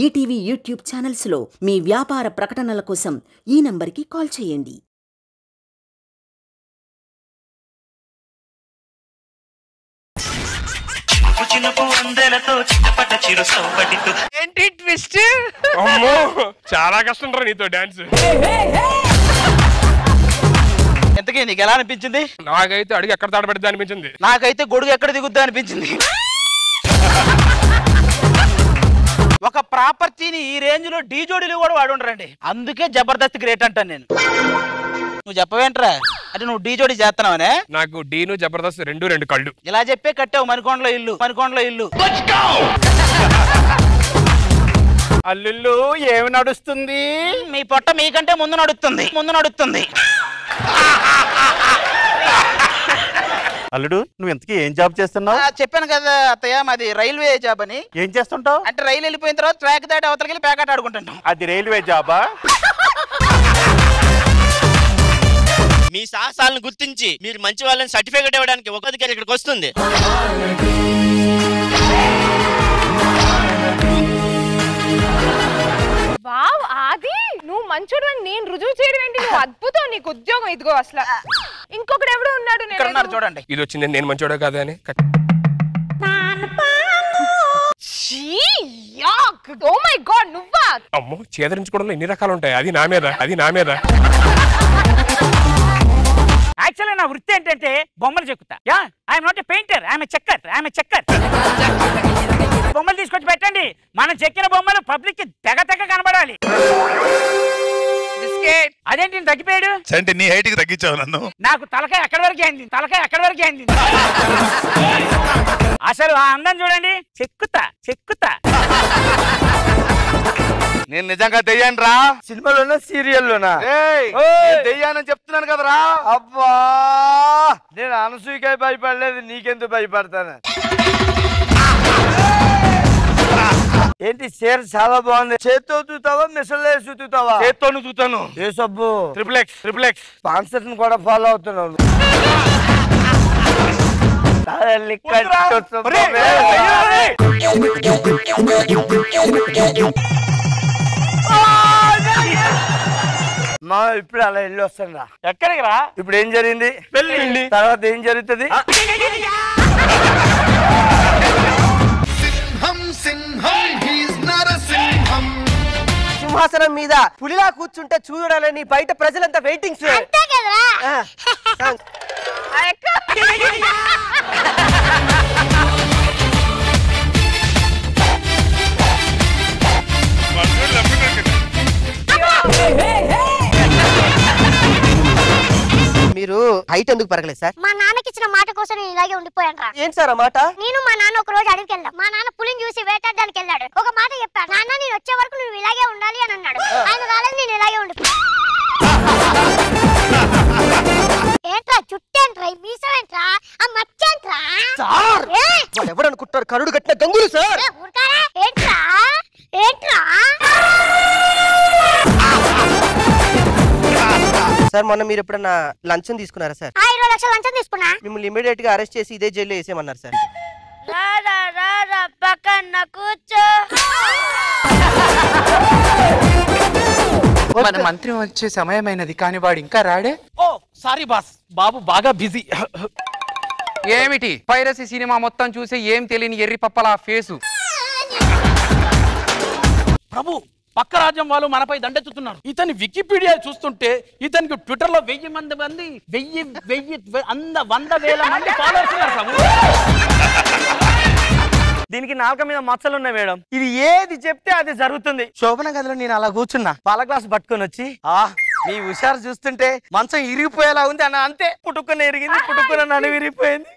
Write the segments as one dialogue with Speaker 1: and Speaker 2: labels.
Speaker 1: ETV YouTube ఛానల్స్లో మీ వ్యాపార ప్రకటనల కోసం ఈ నంబర్కి కాల్ చేయండి.
Speaker 2: ఏంటి ట్విస్ట్?
Speaker 3: చాలా కష్టం రా నీతో డాన్స్.
Speaker 2: ఎంతకీ నీకు ఎలా అనిపించింది?
Speaker 3: నాకైతే అడిగి ఎక్కడ తాడబడిద్దా అనిపించింది.
Speaker 2: నాకైతే గొడుగు ఎక్కడ దిగుద్దా అనిపించింది. ఒక ప్రాపర్టీని ఈ రేంజ్ లో డీ జోడీలు కూడా వాడుండరండి. అందుకే జబర్దస్త్ గ్రేట్ అంటాను నేను. నువ్వు చెప్పవేంట్రా? అంటే నువ్వు డీ జోడీ చేస్తున్నావనే?
Speaker 3: నాకు డీను జబర్దస్త్ రెండు కళ్ళు.
Speaker 2: ఇలా చెప్పే కట్టావు మణికొండలో ఇల్లు.
Speaker 4: అల్లుళ్ళు ఏమి నడుస్తుంది?
Speaker 2: మీ పొట్ట మీకంటే ముందు నడుస్తుంది.
Speaker 4: అల్లుడు నువ్వు ఎంతకీ ఏం జాబ్ చేస్తున్నావు?
Speaker 2: చెప్పాను కదా అత్తయ్య, మాది రైల్వే జాబ్ అని.
Speaker 4: ఏం చేస్తుంటావు?
Speaker 2: అంటే రైలు వెళ్ళిపోయిన తర్వాత ట్రాక్ దాటి అవతలకి ప్యాకెట్ ఆడుకుంటుంటాం.
Speaker 4: అది రైల్వే జాబా?
Speaker 5: మీ సాహసాలను గుర్తించి మీరు మంచి వాళ్ళని సర్టిఫికేట్ ఇవ్వడానికి ఒక అధికారి ఇక్కడికి వస్తుంది.
Speaker 6: వావ్ ఆది, నువ్వు మంచోడు అని నేను రుజువు చేయడం ఏంటి? నువ్వు అద్భుతం, నీకు ఉద్యోగం. ఇదిగో అసలు ఇంకొకటి ఎవడో ఉన్నాడు
Speaker 2: చూడండి.
Speaker 3: ఇది వచ్చింది నేను మంచోడా కాదా అని.
Speaker 6: ఓ మై గాడ్, నువ్వా?
Speaker 3: అమ్మో, చేదరించుకోవడంలో ఎన్ని రకాలు ఉంటాయి. అది నా మీద.
Speaker 2: యాక్చువల్లీ నా వృత్తి ఏంటంటే బొమ్మలు చెక్కుతా. I'm not a painter, I'm a చెక్కర్. బొమ్మలు తీసుకొచ్చి పెట్టండి. మనం చెక్కిన బొమ్మలు పబ్లిక్ కి తెగ కనబడాలి. అదేంటి తగ్గిపోయాడు?
Speaker 7: అంటే నీ హైట్ కి తగ్గించావు నన్ను.
Speaker 2: నాకు తలకాయ ఎక్కడి వరకు అయింది. అసలు ఆ అందం చూడండి. చెక్కుతా.
Speaker 4: నేను నిజంగా దెయ్యాను రా.
Speaker 8: సినిమాలోనా సీరియల్లోనా?
Speaker 4: దెయ్యానని చెప్తున్నాను కదరా.
Speaker 8: అబ్బా, నేను అనసూయకాయ భయపడలేదు, నీకెందుకు భయపడతాను? ఏంటి చీర చాలా బాగుంది. చేత్తో తూతావా మిషన్ వేసి తూతావా?
Speaker 4: చేత్తోను చూతాను.
Speaker 8: ఏ సబ్బు?
Speaker 4: ట్రిపుల్ ఎక్స్
Speaker 8: స్పాన్సర్ కూడా ఫాలో అవుతున్నావు. మా ఇప్పుడు అలా వెళ్ళి వస్తాను రా.
Speaker 4: ఎక్కడికి రా?
Speaker 8: ఇప్పుడు ఏం జరిగింది?
Speaker 4: పెళ్లి.
Speaker 8: తర్వాత ఏం జరుగుతుంది? సింహాసనం మీద పులిలా కూర్చుంటే చూడాలని బయట ప్రజలంతా వెయిటింగ్. మీరు హైట్ ఎందుకు పెరగలేదు సార్?
Speaker 9: మా నాన్నకి ఇచ్చిన మాట కోసం నేను ఇలాగే ఉండిపోయాను.
Speaker 8: ఏంటి సార్ ఆ మాట?
Speaker 9: నేను మా నాన్న ఒక రోజు అడవికి వెళ్ళాం. మా నాన్న పులిని చూసి వేటాడడానికి వెళ్ళాడు. ఒక మాట చెప్పాడు, నాన్న నేను వచ్చే వరకు నువ్వు ఇలాగే ఉండాలి అని అన్నాడు. ఆయన రాలేదు, నేను ఇలాగే ఉండిపోయాను. ఏంట్రా చుట్టేంట్రా, మీసం ఏంట్రా, ఆ మచ్చేంట్రా?
Speaker 8: సార్ వాళ్ళు ఎవరనుకుంటారు? కరుడు కట్టిన గంగులు సార్.
Speaker 9: ఏంట్రా
Speaker 8: సార్ మొన్న మీరు ఎప్పుడన్నా లంచం తీసుకున్నారా సార్?
Speaker 9: 20 లక్షలు లంచం తీసుకున్నా.
Speaker 8: మిమ్మల్ని ఇమీడియట్ గా అరెస్ట్ చేసి ఇదే జైల్లో వేసేమన్నారు సార్.
Speaker 9: పక్కన కూర్చో.
Speaker 10: మన మంత్రి వచ్చే సమయమైనది కానీ వాడు ఇంకా రాడే.
Speaker 2: ఓ సారీ బాస్, బాబు బాగా బిజీ.
Speaker 10: ఏమిటి పైరసీ సినిమా మొత్తం చూసి ఏం తెలియని ఎర్రి పప్పల ఫేసు.
Speaker 2: ప్రభు, పక్క రాజ్యం వాళ్ళు మనపై దండెత్తుతున్నారు. ఇతని వికీపీడియా చూస్తుంటే ఇతనికి ట్విట్టర్ లో 1000 మంది 100,000 మంది ఫాలోవర్స్ ఉన్నారు ప్రభు.
Speaker 8: దీనికి నాలుక మీద మచ్చలు ఉన్నాయి మేడం. ఇది ఏది చెప్తే అది జరుగుతుంది. శోభన గదిలో నేను అలా కూర్చున్నా, పాల గ్లాస్ పట్టుకొని వచ్చి మీ హుషారు చూస్తుంటే మంచం ఇరిగిపోయేలా ఉంది అన్న. అంతే, పుట్టుకున్న ఇరిగింది, పుట్టుకున్న నన్ను విరిగిపోయింది.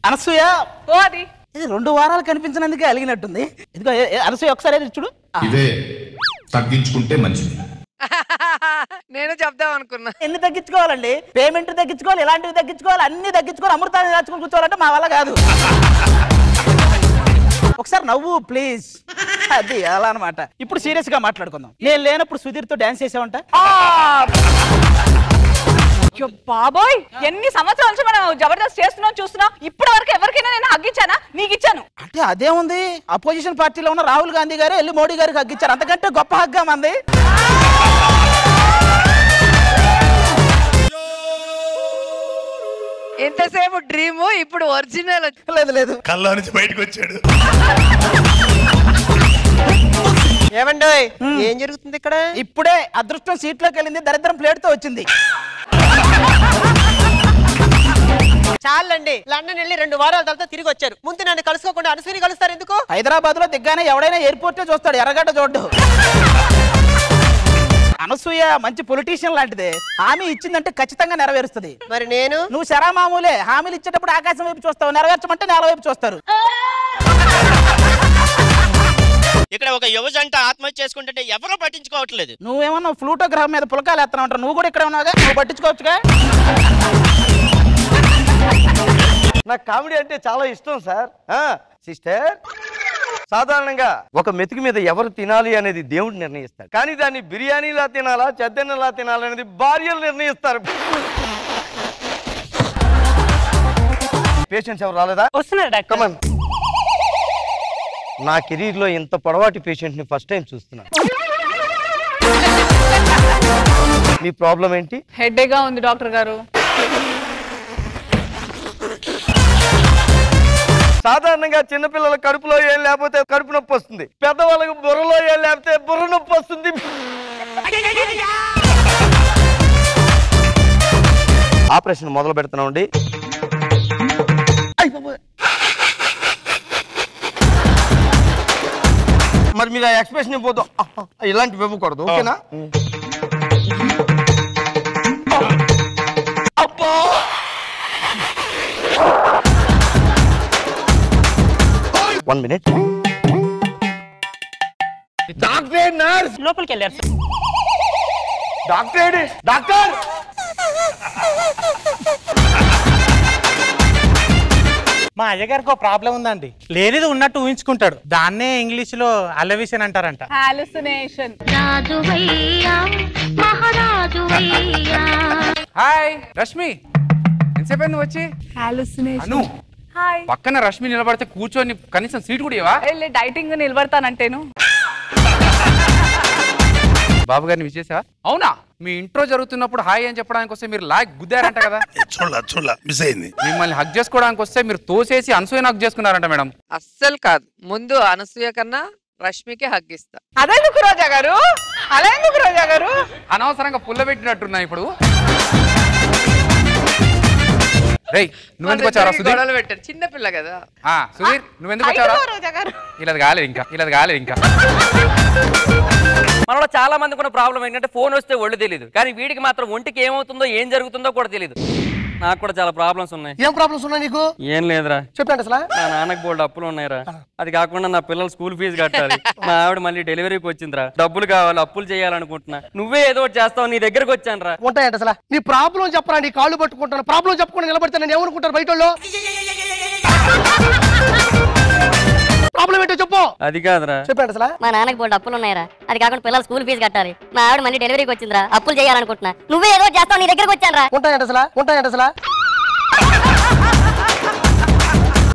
Speaker 2: అనసూయ ఇది 2 వారాలు కనిపించినందుకే అలిగినట్టుంది. ఇదిగో అనసూయ ఒకసారి చూడు.
Speaker 7: ఇదే తగ్గించుకుంటే మంచిది.
Speaker 6: నేను చెప్దాం అనుకున్నా.
Speaker 2: ఎన్ని తగ్గించుకోవాలండి? పేమెంట్ తగ్గించుకోవాలి, ఎలాంటివి తగ్గించుకోవాలి, అన్ని తగ్గించుకోవాలి, అమృతాన్ని దాచుకుని కూర్చోవాలంటే మా వల్ల కాదు. ఒకసారి నవ్వు ప్లీజ్. అది అలా అనమాట. ఇప్పుడు సీరియస్ గా మాట్లాడుకుందాం. నేను లేనప్పుడు సుధీర్ తో డాన్స్ చేసావంట.
Speaker 6: బాబోయ్, ఎన్ని సంవత్సరాల నుంచి మనం జబర్దస్త్ చేస్తున్నాం చూస్తున్నాం, ఇప్పటి వరకు ఎవరికైనా నేను హగ్గించానా? నీకు ఇచ్చాను.
Speaker 2: అంటే అదే ఉంది, అపోజిషన్ పార్టీలో ఉన్న రాహుల్ గాంధీ గారు వెళ్ళి మోడీ గారికి హగ్గించారు. అంతకంటే గొప్ప హగ్గా మంది.
Speaker 11: ఎంతసేపు డ్రీమ్, ఇప్పుడు ఒరిజినల్.
Speaker 2: లేదు
Speaker 7: కళ్ళ నుంచి బయటకు వచ్చాడు.
Speaker 8: ఏమండి ఏం జరుగుతుంది ఇక్కడ?
Speaker 2: ఇప్పుడే అదృష్టం సీట్లోకి వెళ్ళింది, దరిద్రం ప్లేట్ తో వచ్చింది.
Speaker 8: చాలండి, లండన్ వెళ్ళి 2 వారాల తర్వాత తిరిగి వచ్చారు. ముందు నన్ను కలుసుకోకుండా అనసూయని కలుస్తారు ఎందుకు?
Speaker 2: హైదరాబాద్ లో దిగ్గానే ఎవడైనా ఎయిర్పోర్ట్ చూస్తాడు, ఎర్రగడ్డ చూడ్డు. అనసూయ మంచి పొలిటీషియన్ లాంటిదే. హామీ ఇచ్చిందంటే ఖచ్చితంగా నెరవేరుస్తుంది.
Speaker 8: మరి నేను?
Speaker 2: నువ్వు శరా మామూలే. హామీలు ఇచ్చేటప్పుడు ఆకాశం వైపు చూస్తావు, నెరవేర్చమంటే నేల వైపు చూస్తారు.
Speaker 5: ఇక్కడ ఒక యువజంట ఆత్మహత్య చేసుకుంటుంటే ఎవరో పట్టించుకోవట్లేదు.
Speaker 2: నువ్వేమన్నా ఫ్లూటో గ్రహం మీద పులకాలు ఎత్తనా ఉంటావు. నువ్వు కూడా ఇక్కడ ఉన్నావుగా, నువ్వు పట్టించుకోవచ్చుగా.
Speaker 8: నాకు కామెడీ అంటే చాలా ఇష్టం సార్. సిస్టర్, సాధారణంగా ఒక మెతుకు మీద ఎవరు తినాలి అనేది దేవుడు నిర్ణయిస్తాడు, కానీ దాన్ని బిర్యానీలా తినాలా చెద్దెన్నలా తినాలనేది భార్యలు నిర్ణయిస్తారు. పేషెంట్స్ ఎవరు రాలేదా?
Speaker 2: వస్తున్నారు డాక్టర్.
Speaker 8: నా కెరీర్ లో ఇంత పొడవాటి పేషెంట్ ని ఫస్ట్ టైం చూస్తున్నాను. మీ ప్రాబ్లం ఏంటి?
Speaker 6: హెడ్ఏక్ గా ఉంది డాక్టర్ గారు.
Speaker 8: సాధారణంగా చిన్నపిల్లల కడుపులో ఏం లేకపోతే కడుపు నొప్పి వస్తుంది, పెద్దవాళ్ళకి బుర్రలో ఏం లేకపోతే బుర్ర నొప్పి వస్తుంది. ఆపరేషన్ మొదలు పెడుతున్నామండి. మరి మీరు ఆ ఎక్స్ప్రెషన్ ఇవ్వద్దు, ఇలాంటివి ఇవ్వకూడదు, ఓకేనా? అబ్బా, వన్ మినిట్. డాక్టర్, నర్స్
Speaker 2: లోపలికి వెళ్ళారు.
Speaker 8: డాక్టర్, డాక్టర్
Speaker 12: మా అయ్యగారికి ఒక ప్రాబ్లం ఉందండి. లేనిది ఉన్నట్టు ఊహించుకుంటాడు. దాన్నే ఇంగ్లీష్ లో అలవిషన్ అంటారంట.
Speaker 6: హాలుసినేషన్.
Speaker 10: హాయ్ రష్మి, ఎంతసేపు నువ్వు వచ్చి?
Speaker 6: హాలుసినేషన్. హాయ్.
Speaker 10: పక్కన రష్మి నిలబడితే కూర్చొని కనీసం సీట్ కూడా ఇవ్వవా?
Speaker 6: డైటింగ్ నిలబడతానంటేను.
Speaker 10: బాబు గారిని విష్ చేసావా? అవునా, మీ ఇంట్రో జరుగుతున్నప్పుడు హాయ్ అని చెప్పడానికి వస్తే మీరు లాగ్ గుద్దారంట కదా?
Speaker 7: చూడ మిస్ అయింది.
Speaker 10: మిమ్మల్ని హక్ చేసుకోవడానికి వస్తే మీరు తోసేసి అనసూయని హక్ చేసుకున్నారంట మేడం.
Speaker 11: అస్సలు కాదు, ముందు అనసూయ కన్నా రష్మికి హగ్గిస్తా.
Speaker 6: అదెందుకు రోజా గారు, అలా ఎందుకు రోజా గారు?
Speaker 10: అనవసరంగా పుల్ల పెట్టినట్టున్నా ఇప్పుడు. రేయ్, నువ్వెందుకు వచ్చారా సుధీర్?
Speaker 11: గొడవలు పెట్టారు, చిన్న పిల్ల కదా.
Speaker 10: సుధీర్, నువ్వెందుకు వచ్చారా? ఇలా కాలేదు ఇంకా.
Speaker 13: మనలో చాలా మందికి ఉన్న ప్రాబ్లం ఏంటంటే ఫోన్ వస్తే ఒళ్ళు తెలియదు, కానీ వీడికి మాత్రం ఒంటికి ఏమవుతుందో ఏం జరుగుతుందో కూడా తెలియదు. నాకు కూడా చాలా ప్రాబ్లమ్స్ ఉన్నాయి.
Speaker 8: ఏం ప్రాబ్లమ్స్ ఉన్నాయి నీకు?
Speaker 13: ఏం లేదురా,
Speaker 8: చెప్పండి. అసలు
Speaker 13: మా నాన్నకి బోల్డ్ అప్పులు ఉన్నాయిరా. అది కాకుండా నా పిల్లల స్కూల్ ఫీజు కట్టాలి. మా ఆవిడ మళ్ళీ డెలివరీకి వచ్చిందిరా, డబ్బులు కావాలి, అప్పులు చేయాలనుకుంటున్నా. నువ్వే ఏదో ఒకటి చేస్తావు, నీ దగ్గరకు వచ్చాను రా.
Speaker 8: ఉంటాయంట అసలు నీ ప్రాబ్లం చెప్పరా? నీ కాళ్ళు పట్టుకుంటాను, ప్రాబ్లం చెప్పుకొని నిలబడితే నేను ఏమనుకుంటారు బయట వాళ్ళు? ప్రాబ్లం ఏంటో చెప్పు.
Speaker 13: అది కాదురా,
Speaker 8: చెప్పండి. అసలు
Speaker 9: మా నాన్నకి బోల్డ్ అప్పులు ఉన్నాయరా, అది కాకుండా పిల్లల స్కూల్ ఫీజు కట్టాలి. మా ఆవిడ మళ్ళీ డెలివరీకి వచ్చిందిరా, అప్పులు చేయాలనుకుంటున్నా. నువ్వే ఏదో చేస్తావు, నీ దగ్గరకు వచ్చాను రా.
Speaker 8: ఉంటాయంట అసలు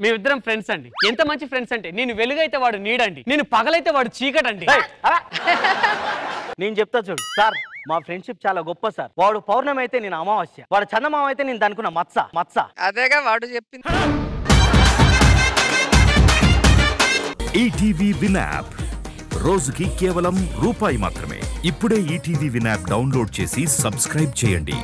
Speaker 13: మీ ఇద్దరం ఫ్రెండ్స్ అండి. ఎంత మంచి ఫ్రెండ్స్ అంటే, నేను వెలుగైతే వాడు నీడండి, నేను పగలైతే వాడు చీకటండి.
Speaker 8: నేను చెప్తా చూడు సార్, మా ఫ్రెండ్షిప్ చాలా గొప్ప సార్. వాడు పౌర్ణమి అయితే నేను అమావాస్య, వాడు చందమామ అయితే నేను అనుకున్న మత్స.
Speaker 11: అదేగా వాడు చెప్పింది.
Speaker 14: ఈటీవీ విన్ యాప్ రోజుకి కేవలం రూపాయి మాత్రమే. ఇప్పుడే ఈటీవీ విన్ యాప్ డౌన్లోడ్ చేసి సబ్స్క్రైబ్ చేయండి.